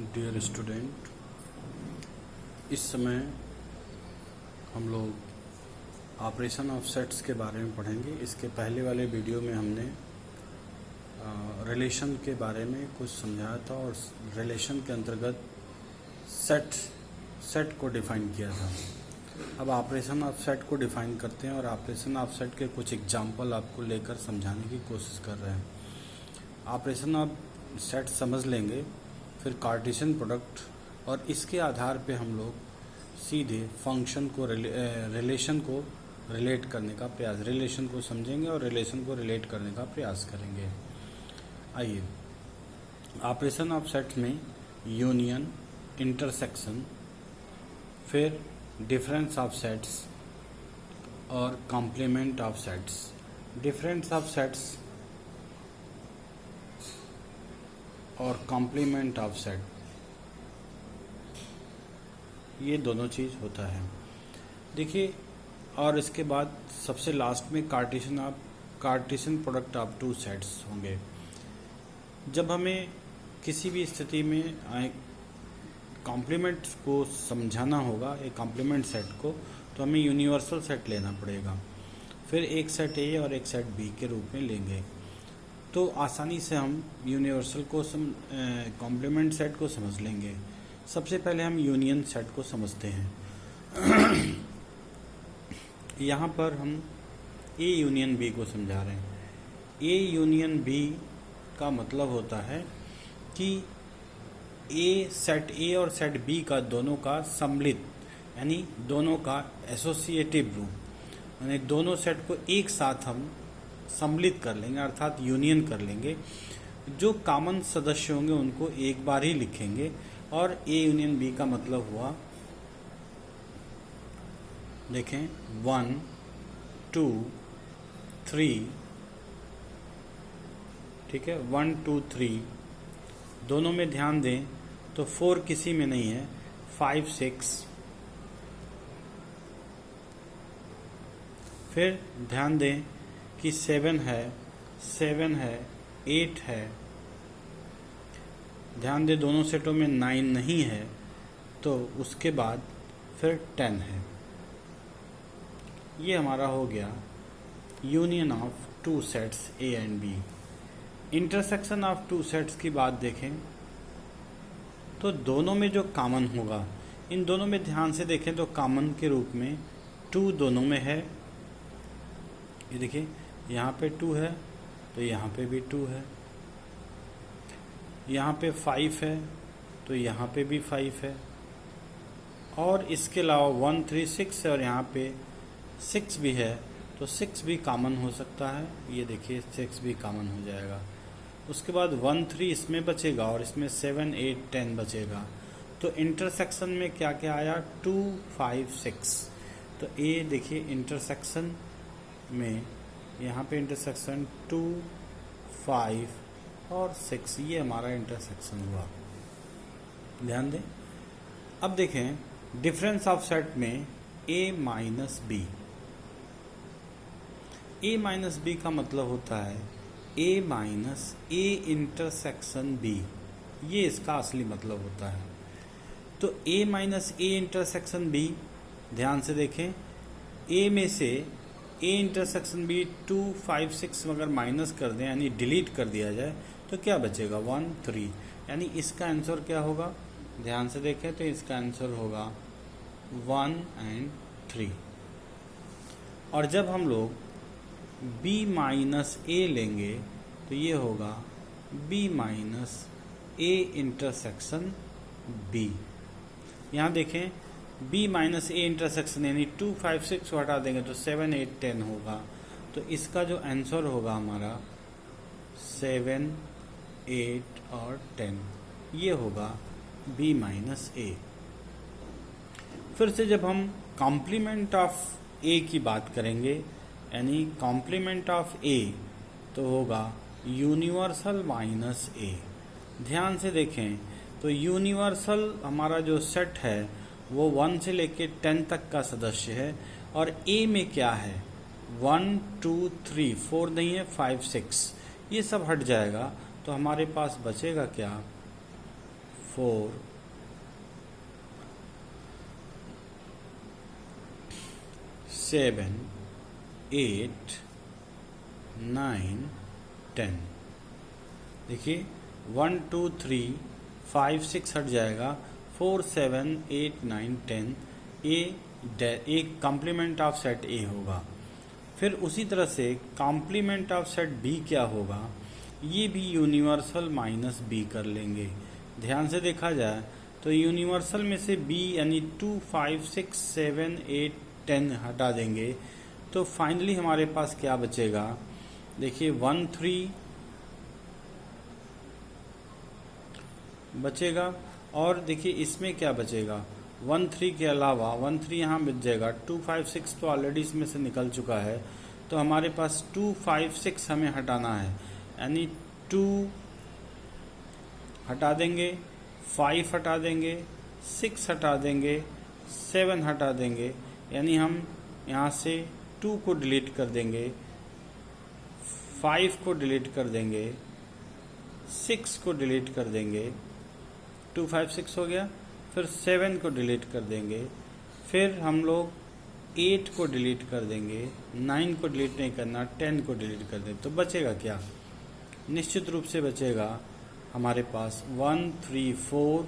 Dear student, इस समय हम लोग ऑपरेशन ऑफ सेट्स के बारे में पढ़ेंगे। इसके पहले वाले वीडियो में हमने रिलेशन के बारे में कुछ समझाया था और रिलेशन के अंतर्गत सेट को डिफाइन किया था। अब ऑपरेशन ऑफ सेट को डिफाइन करते हैं और ऑपरेशन ऑफ सेट के कुछ एग्जाम्पल आपको लेकर समझाने की कोशिश कर रहे हैं। ऑपरेशन ऑफ सेट समझ लेंगे, फिर कार्टेशियन प्रोडक्ट, और इसके आधार पे हम लोग सीधे फंक्शन को रिलेशन को रिलेट करने का प्रयास, रिलेशन को समझेंगे और रिलेशन को रिलेट करने का प्रयास करेंगे। आइए, ऑपरेशन ऑफ सेट में यूनियन, इंटरसेक्शन, फिर डिफरेंस ऑफ सेट्स और complement of sets. Difference of sets और कॉम्प्लीमेंट ऑफ सेट, ये दोनों चीज़ होता है। देखिए, और इसके बाद सबसे लास्ट में Cartesian product of two sets होंगे। जब हमें किसी भी स्थिति में कॉम्प्लीमेंट को समझाना होगा, एक कॉम्प्लीमेंट सेट को, तो हमें यूनिवर्सल सेट लेना पड़ेगा। फिर एक सेट ए और एक सेट बी के रूप में लेंगे, तो आसानी से हम यूनिवर्सल को कॉम्प्लीमेंट सेट को समझ लेंगे। सबसे पहले हम यूनियन सेट को समझते हैं। यहाँ पर हम ए यूनियन बी को समझा रहे हैं। ए यूनियन बी का मतलब होता है कि सेट ए और सेट बी का दोनों का सम्मिलित, यानी दोनों का एसोसिएटिव रूप, यानी दोनों सेट को एक साथ हम सम्मिलित कर लेंगे, अर्थात यूनियन कर लेंगे। जो कॉमन सदस्य होंगे उनको एक बार ही लिखेंगे, और ए यूनियन बी का मतलब हुआ, देखें, 1 2 3, ठीक है, 1 2 3 दोनों में ध्यान दें तो 4 किसी में नहीं है, 5 6, फिर ध्यान दें कि 7 है, 8 है। ध्यान दें दोनों सेटों में 9 नहीं है, तो उसके बाद फिर 10 है। ये हमारा हो गया union of two sets A and B. Intersection of two sets की बात देखें तो दोनों में जो कॉमन होगा, इन दोनों में ध्यान से देखें तो कॉमन के रूप में 2 दोनों में है। ये देखिए, यहाँ पे 2 है तो यहाँ पे भी 2 है। यहाँ पे 5 है तो यहाँ पे भी 5 है। और इसके अलावा 1 3 6 है और यहाँ पे 6 भी है, तो 6 भी कॉमन हो सकता है। ये देखिए, 6 भी कॉमन हो जाएगा। उसके बाद 1 3 इसमें बचेगा और इसमें 7 8 10 बचेगा। तो इंटरसेक्शन में क्या क्या आया, 2 5 6। तो ये देखिए इंटरसेक्शन में, यहाँ पे इंटरसेक्शन 2 5 और 6, ये हमारा इंटरसेक्शन हुआ। ध्यान दें। अब देखें डिफरेंस ऑफ सेट में ए माइनस बी। ए माइनस बी का मतलब होता है ए माइनस ए इंटरसेक्शन बी, ये इसका असली मतलब होता है। तो ए माइनस ए इंटरसेक्शन बी, ध्यान से देखें, ए में से ए इंटरसेक्शन बी 2 5 6 अगर माइनस कर दें, यानी डिलीट कर दिया जाए, तो क्या बचेगा, 1 3, यानी इसका आंसर क्या होगा, ध्यान से देखें तो इसका आंसर होगा 1 और 3। और जब हम लोग b माइनस ए लेंगे तो ये होगा b minus A intersection b। यहाँ देखें, b माइनस ए इंटरसेक्शन, यानी 2 5 6 को हटा देंगे तो 7 8 10 होगा। तो इसका जो आंसर होगा हमारा 7 8 और 10, ये होगा b माइनस ए। फिर से जब हम कॉम्प्लीमेंट ऑफ ए की बात करेंगे, यानी कॉम्प्लीमेंट ऑफ ए, तो होगा यूनिवर्सल माइनस ए। ध्यान से देखें तो यूनिवर्सल हमारा जो सेट है वो 1 से लेके 10 तक का सदस्य है, और ए में क्या है, 1 2 3 4 नहीं है, 5 6, ये सब हट जाएगा। तो हमारे पास बचेगा क्या, 4 7 8 9 10। देखिए 1 2 3 5 6 हट जाएगा, 4 7 8 9 10 एक कॉम्प्लीमेंट ऑफ सेट ए होगा। फिर उसी तरह से कॉम्प्लीमेंट ऑफ सेट बी क्या होगा, ये भी यूनिवर्सल माइनस बी कर लेंगे। ध्यान से देखा जाए तो यूनिवर्सल में से बी यानी 2 5 6 7 8 10 हटा देंगे तो फाइनली हमारे पास क्या बचेगा। देखिए 1 3 बचेगा, और देखिए इसमें क्या बचेगा 1 3 के अलावा 1 3 यहाँ बच जाएगा। 2 5 6 तो ऑलरेडी इसमें से निकल चुका है, तो हमारे पास 2 5 6 हमें हटाना है, यानी 2 हटा देंगे, 5 हटा देंगे, 6 हटा देंगे, 7 हटा देंगे, यानी हम यहाँ से 2 को डिलीट कर देंगे, 5 को डिलीट कर देंगे, 6 को डिलीट कर देंगे, 2 5 6 हो गया। फिर 7 को डिलीट कर देंगे, फिर हम लोग 8 को डिलीट कर देंगे, 9 को डिलीट नहीं करना, 10 को डिलीट कर देंगे। तो बचेगा क्या, निश्चित रूप से बचेगा हमारे पास 1 3 4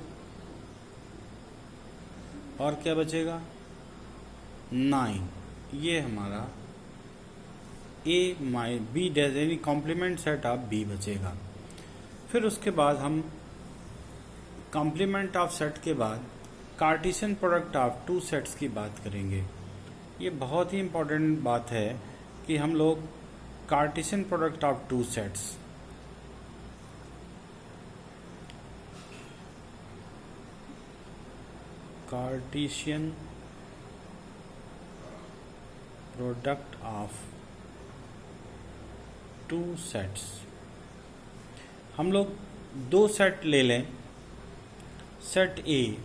और क्या बचेगा 9। ये हमारा ए माई बी डैश यानी कॉम्प्लीमेंट सेट ऑफ बी बचेगा। फिर उसके बाद हम कॉम्प्लीमेंट ऑफ सेट के बाद Cartesian product of two sets की बात करेंगे। ये बहुत ही इम्पोर्टेंट बात है कि हम लोग Cartesian product of two sets Cartesian product of two sets हम लोग दो सेट ले लें, सेट ए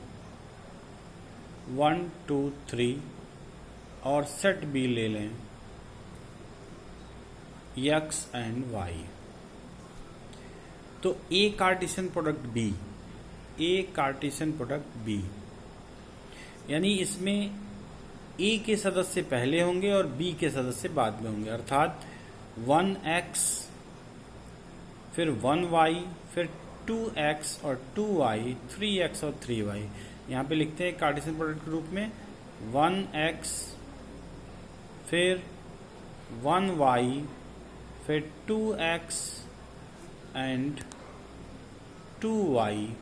1 2 3 और सेट बी ले लें x एंड y। तो ए कार्टेशियन प्रोडक्ट बी, ए कार्टेशियन प्रोडक्ट बी, यानी इसमें ए के सदस्य पहले होंगे और बी के सदस्य बाद में होंगे, अर्थात 1x फिर 1y फिर 2x और 2y, 3x और 3y। यहाँ पे लिखते हैं कार्टेशियन प्रोडक्ट के रूप में 1x फिर 1y फिर 2x एंड 2y